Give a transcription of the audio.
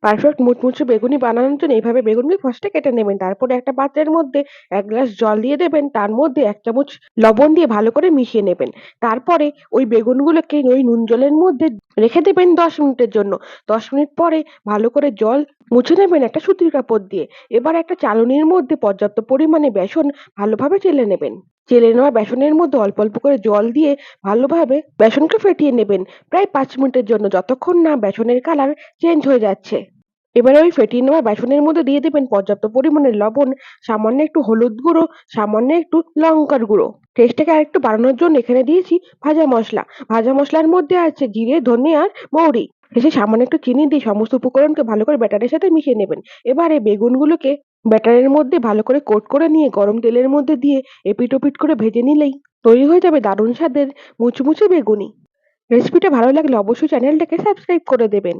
Perfect মুচমুচে বেগুনি বানানোর জন্য এইভাবে বেগুনগুলো ফার্স্টে কেটে নেবেন। তারপরে একটা পাত্রের মধ্যে ১ গ্লাস জল দিয়ে দেবেন। তার মধ্যে ১ চামচ লবণ দিয়ে ভালো করে মিশিয়ে নেবেন। তারপরে ওই বেগুনগুলোকে ওই নুন জলের মধ্যে রেখে দেবেন ১০ মিনিটের জন্য। ১০ মিনিট পরে ভালো করে জল মুছে নেবেন একটা সুতির কাপড় দিয়ে। এবার একটা চালনির মধ্যে পর্যাপ্ত পরিমাণে বেসন ভালোভাবে চেলে নেবেন। চেলে নেওয়া বেসনের মধ্যে অল্প, অল্প করে জল দিয়ে ভালোভাবে বেসনকে ফেটিয়ে নেবেন প্রায় ৫ মিনিটের জন্য, যতক্ষণ না বেসনের কালার চেঞ্জ হয়ে যাচ্ছে। এবারে ওই ফেটিয়ে নেওয়া বেসনের মধ্যে দিয়ে দিবেন পর্যাপ্ত পরিমাণে লবণ, সামান্য একটু হলুদ গুঁড়ো, সামান্য একটু লঙ্কার গুঁড়ো। টেস্টটাকে আরেকটু বাড়ানোর জন্য এখানে দিয়েছি ভাজা মসলা। ভাজা মসলার মধ্যে আছে জিরে, ধনে আর মৌরি। শেষে সামান্য একটু চিনি দিয়ে সমস্ত উপকরণকে ভালো করে ব্যাটারের সাথে মিশিয়ে নেবেন। এবারে বেগুনগুলোকে ব্যাটারের মধ্যে ভালো করে কোট করে নিয়ে গরম তেলের মধ্যে দিয়ে এপিট ওপিট করে ভেজে নিলেই তৈরি হয়ে যাবে দারুণ স্বাদের মুচমুচে বেগুনি। রেসিপিটা ভালো লাগলে অবশ্যই চ্যানেলটাকে সাবস্ক্রাইব করে দেবেন।